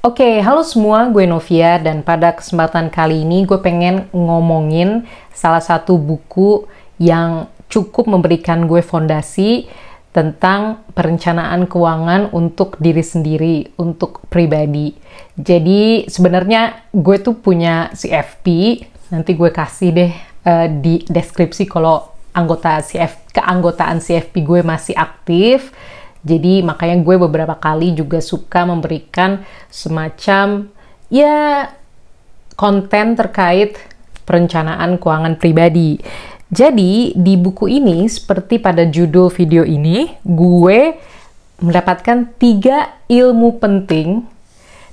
Oke, halo semua, gue Novia dan pada kesempatan kali ini gue pengen ngomongin salah satu buku yang cukup memberikan gue fondasi tentang perencanaan keuangan untuk diri sendiri, untuk pribadi. Jadi sebenarnya gue tuh punya CFP, nanti gue kasih deh di deskripsi kalau keanggotaan CFP gue masih aktif. Jadi makanya gue beberapa kali juga suka memberikan semacam konten terkait perencanaan keuangan pribadi. Jadi di buku ini seperti pada judul video ini, gue mendapatkan 3 ilmu penting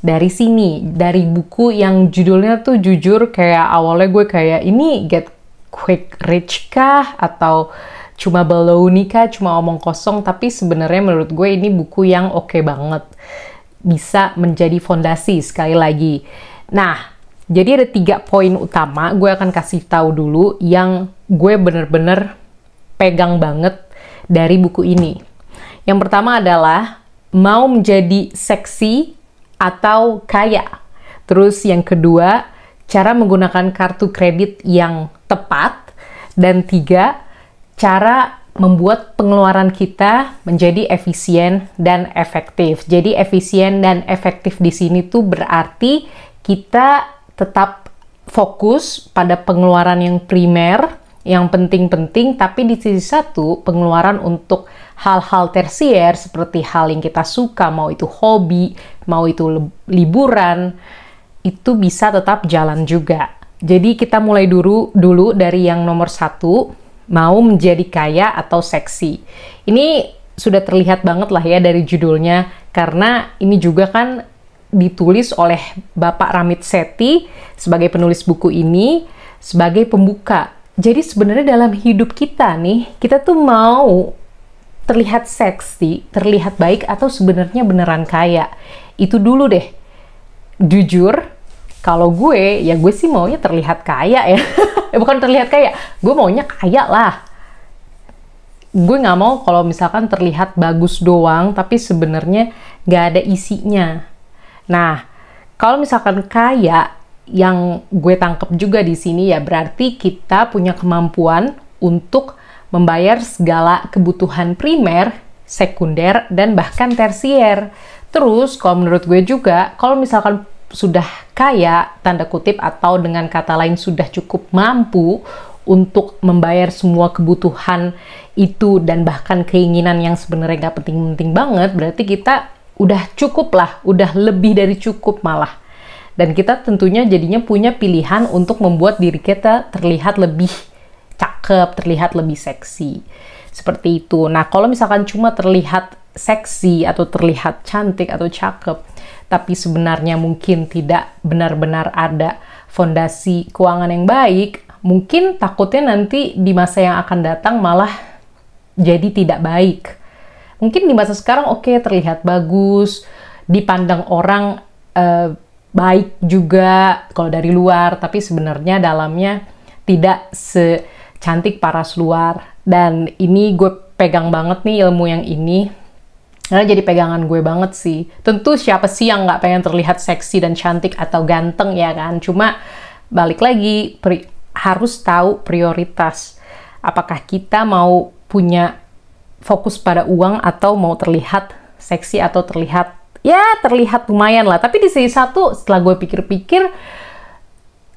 dari sini, dari buku yang judulnya tuh jujur kayak awalnya gue kayak ini get quick rich kah atau cuma baloney kah, cuma omong kosong, tapi sebenarnya menurut gue ini buku yang oke banget. Bisa menjadi fondasi sekali lagi. Nah, jadi ada 3 poin utama gue akan kasih tahu dulu yang gue bener-bener pegang banget dari buku ini. Yang pertama adalah mau menjadi seksi atau kaya. Terus yang kedua, cara menggunakan kartu kredit yang tepat. Dan 3, cara membuat pengeluaran kita menjadi efisien dan efektif. Jadi efisien dan efektif di sini tuh berarti kita tetap fokus pada pengeluaran yang primer, yang penting-penting, tapi di sisi satu pengeluaran untuk hal-hal tersier seperti hal yang kita suka, mau itu hobi, mau itu liburan, itu bisa tetap jalan juga. Jadi kita mulai dulu dari yang nomor 1, mau menjadi kaya atau seksi. Ini sudah terlihat banget lah ya dari judulnya, karena ini juga kan ditulis oleh Bapak Ramit Sethi sebagai penulis buku ini, sebagai pembuka. Jadi sebenarnya dalam hidup kita nih, kita tuh mau terlihat seksi, terlihat baik, atau sebenarnya beneran kaya. Itu dulu deh. Jujur, kalau gue sih maunya terlihat kaya ya. Bukan terlihat kaya, gue maunya kaya lah. Gue nggak mau kalau misalkan terlihat bagus doang, tapi sebenarnya nggak ada isinya. Nah, kalau misalkan kaya, yang gue tangkep juga di sini ya berarti kita punya kemampuan untuk membayar segala kebutuhan primer, sekunder, dan bahkan tersier. Terus, kalau menurut gue juga, kalau misalkan sudah kaya, tanda kutip, atau dengan kata lain sudah cukup mampu untuk membayar semua kebutuhan itu dan bahkan keinginan yang sebenarnya gak penting-penting banget, berarti kita udah cukup lah, udah lebih dari cukup malah. Dan kita tentunya jadinya punya pilihan untuk membuat diri kita terlihat lebih cakep, terlihat lebih seksi. Seperti itu. Nah, kalau misalkan cuma terlihat seksi atau terlihat cantik atau cakep, tapi sebenarnya mungkin tidak benar-benar ada fondasi keuangan yang baik, mungkin takutnya nanti di masa yang akan datang malah jadi tidak baik. Mungkin di masa sekarang oke, terlihat bagus, dipandang orang baik juga kalau dari luar, tapi sebenarnya dalamnya tidak secantik paras luar. Dan ini gue pegang banget nih ilmu yang ini. Karena jadi pegangan gue banget sih. Tentu siapa sih yang nggak pengen terlihat seksi dan cantik atau ganteng ya kan? Cuma balik lagi, harus tahu prioritas. Apakah kita mau punya fokus pada uang atau mau terlihat seksi atau terlihat lumayan lah. Tapi di sisi satu setelah gue pikir-pikir,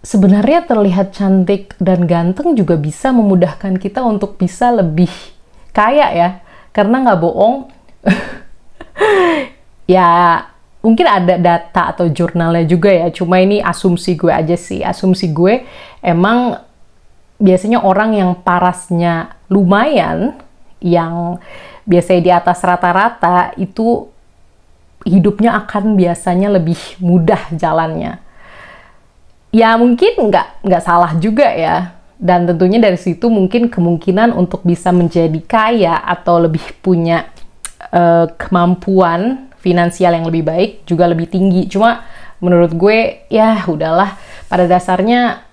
sebenarnya terlihat cantik dan ganteng juga bisa memudahkan kita untuk bisa lebih kaya ya. Karena nggak bohong, ya mungkin ada data atau jurnalnya juga ya, cuma ini asumsi gue aja sih. Asumsi gue emang biasanya orang yang parasnya lumayan, yang biasanya di atas rata-rata, itu hidupnya akan biasanya lebih mudah jalannya. Ya mungkin nggak salah juga ya. Dan tentunya dari situ mungkin kemungkinan untuk bisa menjadi kaya atau lebih punya kemampuan finansial yang lebih baik juga lebih tinggi. Cuma menurut gue ya udahlah, pada dasarnya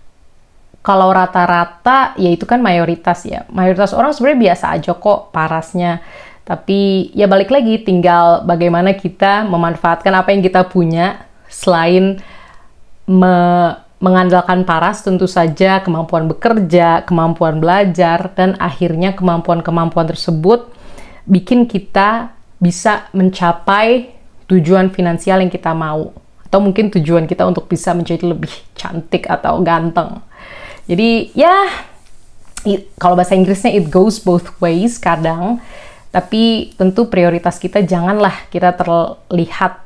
kalau rata-rata ya itu kan mayoritas ya. Mayoritas orang sebenarnya biasa aja kok parasnya. Tapi ya balik lagi, tinggal bagaimana kita memanfaatkan apa yang kita punya selain mengandalkan paras, tentu saja kemampuan bekerja, kemampuan belajar, dan akhirnya kemampuan-kemampuan tersebut bikin kita bisa mencapai tujuan finansial yang kita mau. Atau mungkin tujuan kita untuk bisa menjadi lebih cantik atau ganteng. Jadi ya, kalau bahasa Inggrisnya it goes both ways kadang. Tapi tentu prioritas kita janganlah kita terlihat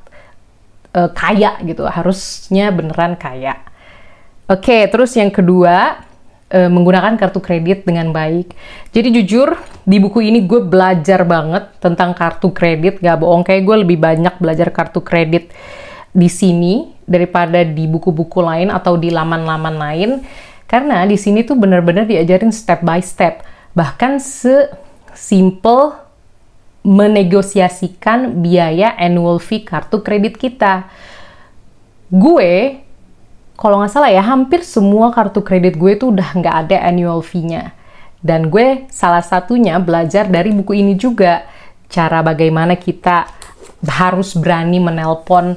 kaya gitu. Harusnya beneran kaya. Oke, terus yang kedua, menggunakan kartu kredit dengan baik. Jadi jujur, di buku ini gue belajar banget tentang kartu kredit. Gak bohong, kayak gue lebih banyak belajar kartu kredit di sini daripada di buku-buku lain atau di laman-laman lain. Karena di sini tuh bener-bener diajarin step by step. Bahkan sesimpel menegosiasikan biaya annual fee kartu kredit kita. Gue kalau nggak salah ya, hampir semua kartu kredit gue tuh udah nggak ada annual fee-nya. Dan gue salah satunya belajar dari buku ini juga. Cara bagaimana kita harus berani menelpon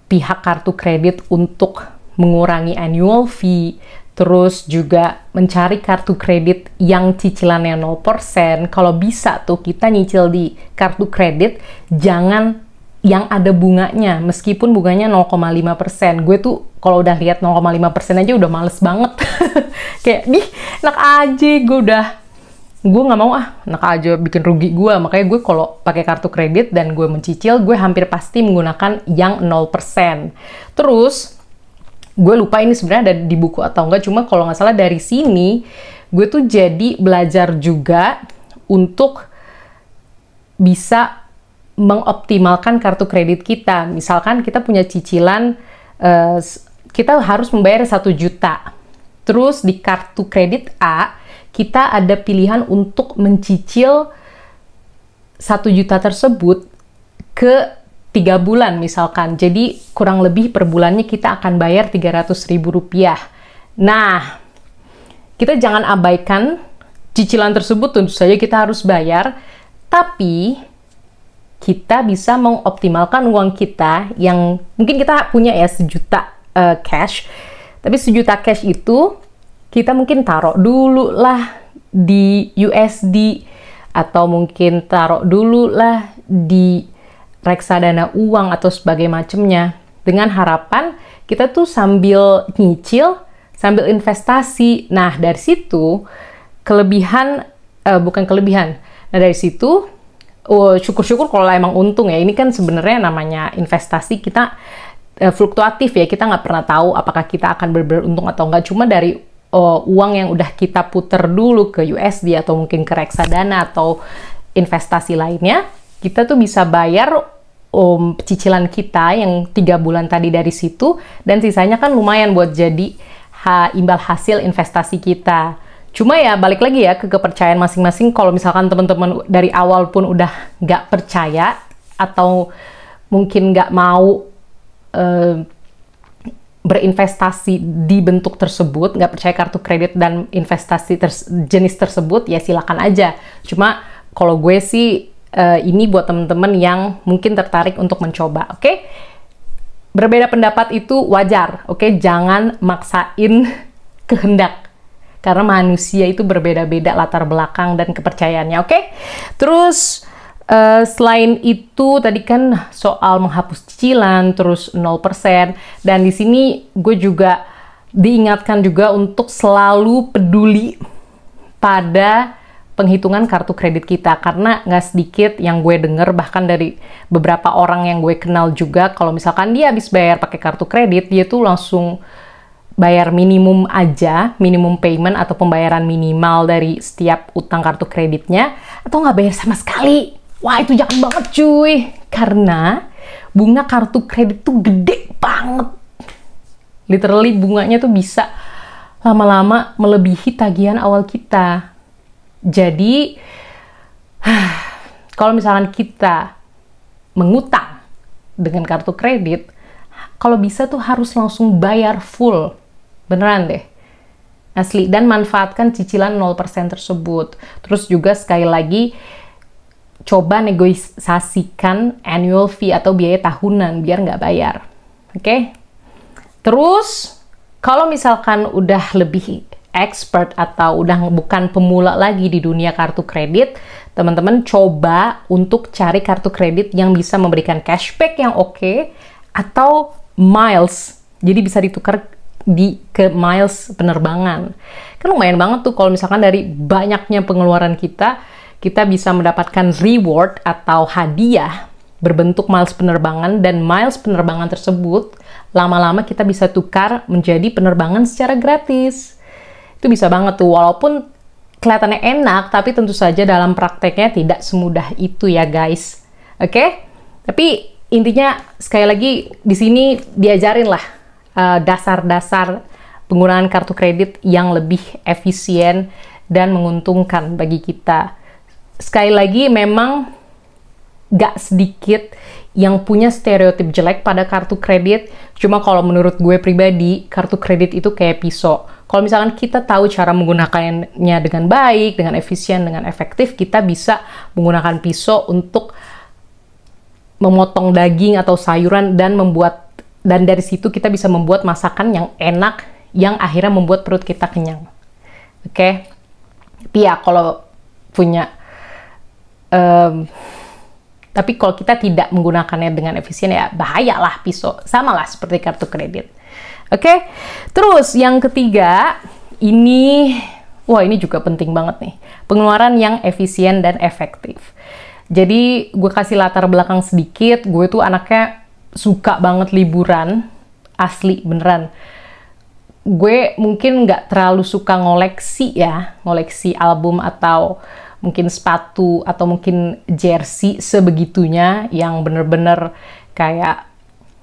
pihak kartu kredit untuk mengurangi annual fee. Terus juga mencari kartu kredit yang cicilannya 0%. Kalau bisa tuh kita nyicil di kartu kredit, jangan yang ada bunganya, meskipun bunganya 0,5%. Gue tuh kalau udah lihat 0,5% aja udah males banget. Kayak, enak aja, gue nggak mau enak aja bikin rugi gue. Makanya gue kalau pakai kartu kredit dan gue mencicil, gue hampir pasti menggunakan yang 0%. Terus, gue lupa ini sebenarnya ada di buku atau enggak, cuma kalau nggak salah dari sini, gue tuh jadi belajar juga untuk bisa mengoptimalkan kartu kredit kita. Misalkan kita punya cicilan, kita harus membayar 1 juta. Terus di kartu kredit A, kita ada pilihan untuk mencicil 1 juta tersebut ke 3 bulan misalkan. Jadi kurang lebih per bulannya kita akan bayar Rp300.000. Nah, kita jangan abaikan cicilan tersebut, tentu saja kita harus bayar, tapi kita bisa mengoptimalkan uang kita yang mungkin kita punya ya 1 juta cash, tapi 1 juta cash itu kita mungkin taruh dulu lah di USD atau mungkin taruh dulu lah di reksadana uang atau sebagai macamnya, dengan harapan kita tuh sambil nyicil, sambil investasi. Nah dari situ dari situ syukur-syukur kalau emang untung ya. Ini kan sebenarnya namanya investasi, kita fluktuatif ya, kita nggak pernah tahu apakah kita akan beruntung atau nggak. Cuma dari uang yang udah kita puter dulu ke USD atau mungkin ke reksadana atau investasi lainnya, kita tuh bisa bayar cicilan kita yang 3 bulan tadi dari situ, dan sisanya kan lumayan buat jadi imbal hasil investasi kita. Cuma ya balik lagi ya ke kepercayaan masing-masing. Kalau misalkan teman-teman dari awal pun udah nggak percaya atau mungkin nggak mau berinvestasi di bentuk tersebut, nggak percaya kartu kredit dan investasi jenis tersebut, ya silakan aja. Cuma kalau gue sih ini buat teman-teman yang mungkin tertarik untuk mencoba, oke? Berbeda pendapat itu wajar, oke? Jangan maksain kehendak. Karena manusia itu berbeda-beda latar belakang dan kepercayaannya, oke? Terus, selain itu, tadi kan soal menghapus cicilan, terus 0%. Dan di sini gue juga diingatkan juga untuk selalu peduli pada penghitungan kartu kredit kita. Karena nggak sedikit yang gue denger, bahkan dari beberapa orang yang gue kenal juga, kalau misalkan dia habis bayar pakai kartu kredit, dia tuh langsung bayar minimum aja, minimum payment atau pembayaran minimal dari setiap utang kartu kreditnya, atau nggak bayar sama sekali. Wah, itu jangan banget cuy, karena bunga kartu kredit tuh gede banget. Literally bunganya tuh bisa lama-lama melebihi tagihan awal kita. Jadi, kalau misalkan kita mengutang dengan kartu kredit, kalau bisa tuh harus langsung bayar full. Beneran deh. Asli. Dan manfaatkan cicilan 0% tersebut. Terus juga sekali lagi, coba negosiasikan annual fee atau biaya tahunan biar nggak bayar. Oke? Terus, kalau misalkan udah lebih expert atau udah bukan pemula lagi di dunia kartu kredit, teman-teman coba untuk cari kartu kredit yang bisa memberikan cashback yang oke, atau miles. Jadi bisa ditukar ke miles penerbangan. Kan lumayan banget tuh kalau misalkan dari banyaknya pengeluaran kita bisa mendapatkan reward atau hadiah berbentuk miles penerbangan, dan miles penerbangan tersebut lama-lama kita bisa tukar menjadi penerbangan secara gratis. Itu bisa banget tuh, walaupun kelihatannya enak, tapi tentu saja dalam prakteknya tidak semudah itu ya guys. Oke? Tapi intinya sekali lagi di sini diajarin lah dasar-dasar penggunaan kartu kredit yang lebih efisien dan menguntungkan bagi kita. Sekali lagi memang gak sedikit yang punya stereotip jelek pada kartu kredit. Cuma kalau menurut gue pribadi, kartu kredit itu kayak pisau. Kalau misalkan kita tahu cara menggunakannya dengan baik, dengan efisien, dengan efektif, kita bisa menggunakan pisau untuk memotong daging atau sayuran dan dari situ kita bisa membuat masakan yang enak yang akhirnya membuat perut kita kenyang. Oke? Tapi ya kalau punya tapi kalau kita tidak menggunakannya dengan efisien, ya bahayalah pisau. Sama lah seperti kartu kredit. Oke? Terus yang ketiga, ini juga penting banget nih. Pengeluaran yang efisien dan efektif. Jadi gue kasih latar belakang sedikit. Gue tuh anaknya suka banget liburan. Asli, beneran. Gue mungkin nggak terlalu suka ngoleksi album atau mungkin sepatu atau mungkin jersey sebegitunya yang bener-bener kayak,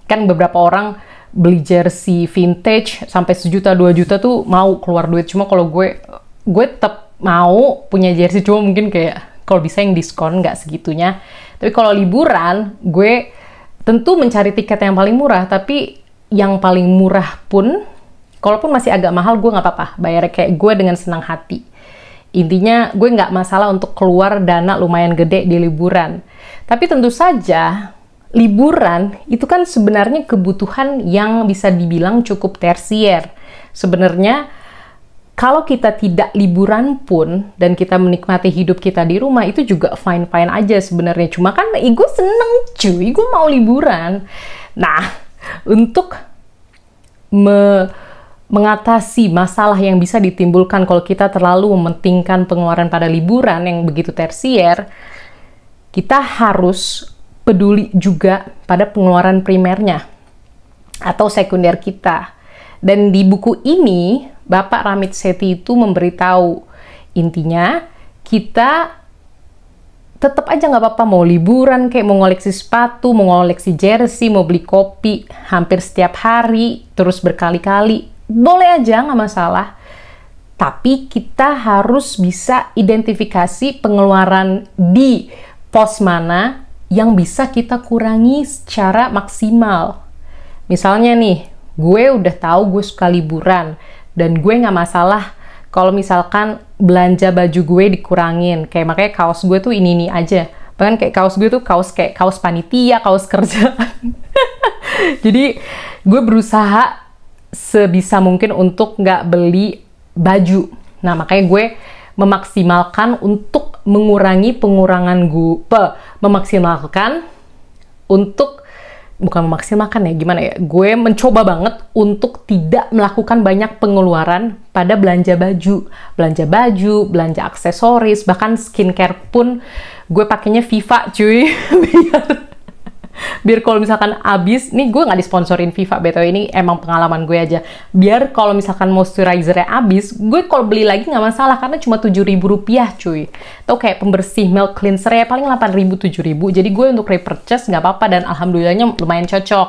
kan beberapa orang beli jersey vintage sampai 1 juta 2 juta tuh mau keluar duit. Cuma kalau gue tetap mau punya jersey, cuma mungkin kayak kalau bisa yang diskon, nggak segitunya. Tapi kalau liburan, gue tentu mencari tiket yang paling murah, tapi yang paling murah pun kalaupun masih agak mahal, gue nggak apa-apa bayarnya kayak gue dengan senang hati. Intinya gue nggak masalah untuk keluar dana lumayan gede di liburan. Tapi tentu saja liburan itu kan sebenarnya kebutuhan yang bisa dibilang cukup tersier. Sebenarnya kalau kita tidak liburan pun dan kita menikmati hidup kita di rumah, itu juga fine-fine aja sebenarnya. Cuma kan gue seneng cuy, gue mau liburan. Nah, untuk mengatasi masalah yang bisa ditimbulkan kalau kita terlalu mementingkan pengeluaran pada liburan yang begitu tersier, kita harus peduli juga pada pengeluaran primernya atau sekunder kita. Dan di buku ini, Bapak Ramit Sethi itu memberitahu, intinya kita tetap aja nggak apa-apa mau liburan, kayak mau ngoleksi sepatu, mau ngoleksi jersey, mau beli kopi hampir setiap hari, terus berkali-kali, boleh aja, nggak masalah. Tapi kita harus bisa identifikasi pengeluaran di pos mana yang bisa kita kurangi secara maksimal. Misalnya nih, gue udah tahu gue suka liburan, dan gue nggak masalah kalau misalkan belanja baju gue dikurangin. Kayak makanya kaos gue tuh ini aja. Bahkan kayak kaos gue tuh kayak kaos panitia, kaos kerjaan. Jadi gue berusaha sebisa mungkin untuk nggak beli baju. Nah, makanya gue memaksimalkan untuk mengurangi pengurangan gue mencoba banget untuk tidak melakukan banyak pengeluaran pada belanja baju, belanja aksesoris, bahkan skincare pun gue pakainya Viva cuy. biar kalau misalkan habis, nih gue nggak disponsorin Viva BTW, ini emang pengalaman gue aja. Biar kalau misalkan moisturizernya habis, gue kalau beli lagi nggak masalah karena cuma Rp7.000 cuy. Atau kayak pembersih milk cleanser ya paling Rp8.000 Rp7.000. Jadi gue untuk repurchase nggak apa-apa dan alhamdulillahnya lumayan cocok.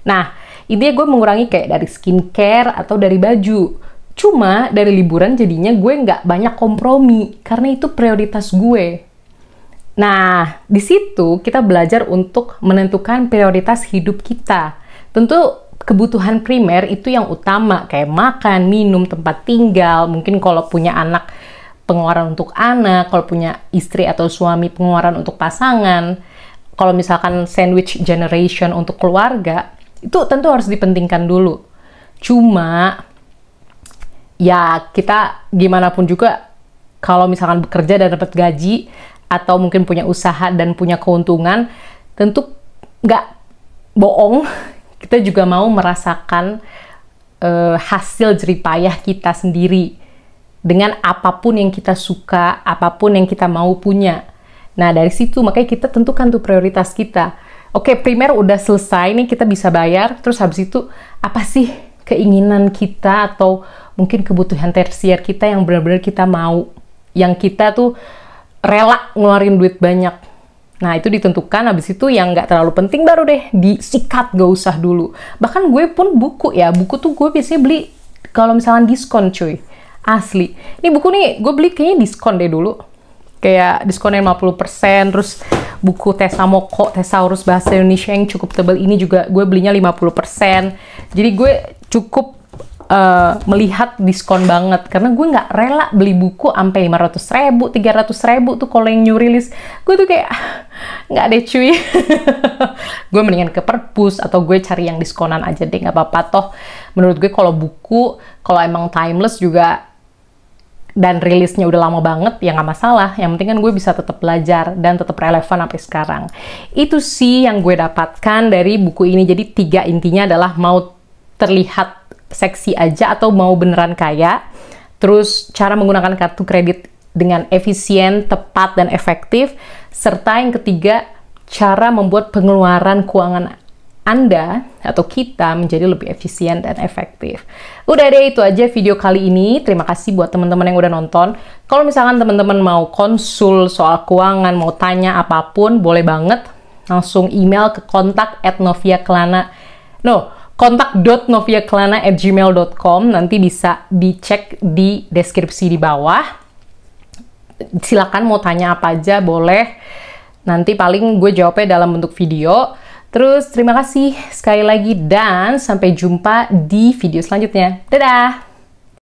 Nah, intinya gue mengurangi kayak dari skincare atau dari baju. Cuma dari liburan jadinya gue nggak banyak kompromi karena itu prioritas gue. Nah, di situ kita belajar untuk menentukan prioritas hidup kita. Tentu kebutuhan primer itu yang utama, kayak makan, minum, tempat tinggal. Mungkin kalau punya anak, pengeluaran untuk anak. Kalau punya istri atau suami, pengeluaran untuk pasangan. Kalau misalkan sandwich generation untuk keluarga, Itu tentu harus dipentingkan dulu. Cuma, ya kita gimana pun juga, kalau misalkan bekerja dan dapat gaji, atau mungkin punya usaha dan punya keuntungan, tentu nggak bohong, kita juga mau merasakan hasil jeripayah kita sendiri dengan apapun yang kita suka, apapun yang kita mau punya. Nah, dari situ makanya kita tentukan tuh prioritas kita. Oke, primer udah selesai nih, kita bisa bayar. Terus habis itu apa sih keinginan kita atau mungkin kebutuhan tersier kita yang benar-benar kita mau, yang kita tuh rela ngeluarin duit banyak. Nah, itu ditentukan. Habis itu yang nggak terlalu penting baru deh disikat, gak usah dulu. Bahkan gue pun buku tuh gue biasanya beli kalau misalnya diskon, cuy. Asli. Ini buku nih gue beli kayaknya diskon deh dulu. Kayak diskonnya 50%, terus buku Tessa Moko, Thesaurus Bahasa Indonesia yang cukup tebal ini juga gue belinya 50%. Jadi gue cukup melihat diskon banget, karena gue nggak rela beli buku sampai 500.000, 300.000 tuh kalau yang new release. Gue tuh kayak nggak deh cuy. Gue mendingan ke perpus atau gue cari yang diskonan aja deh, nggak apa-apa. Toh menurut gue kalau buku, kalau emang timeless juga dan rilisnya udah lama banget, ya nggak masalah. Yang penting kan gue bisa tetap belajar dan tetap relevan sampai sekarang. Itu sih yang gue dapatkan dari buku ini. Jadi 3 intinya adalah mau terlihat seksi aja atau mau beneran kaya, terus cara menggunakan kartu kredit dengan efisien, tepat, dan efektif, serta yang ketiga, cara membuat pengeluaran keuangan Anda atau kita menjadi lebih efisien dan efektif. Udah deh, itu aja video kali ini. Terima kasih buat teman-teman yang udah nonton. Kalau misalkan teman-teman mau konsul soal keuangan, mau tanya apapun, boleh banget langsung email ke kontak.noviakelana@gmail.com. Nanti bisa dicek di deskripsi di bawah. Silakan mau tanya apa aja boleh. Nanti paling gue jawabnya dalam bentuk video. Terus terima kasih sekali lagi dan sampai jumpa di video selanjutnya. Dadah!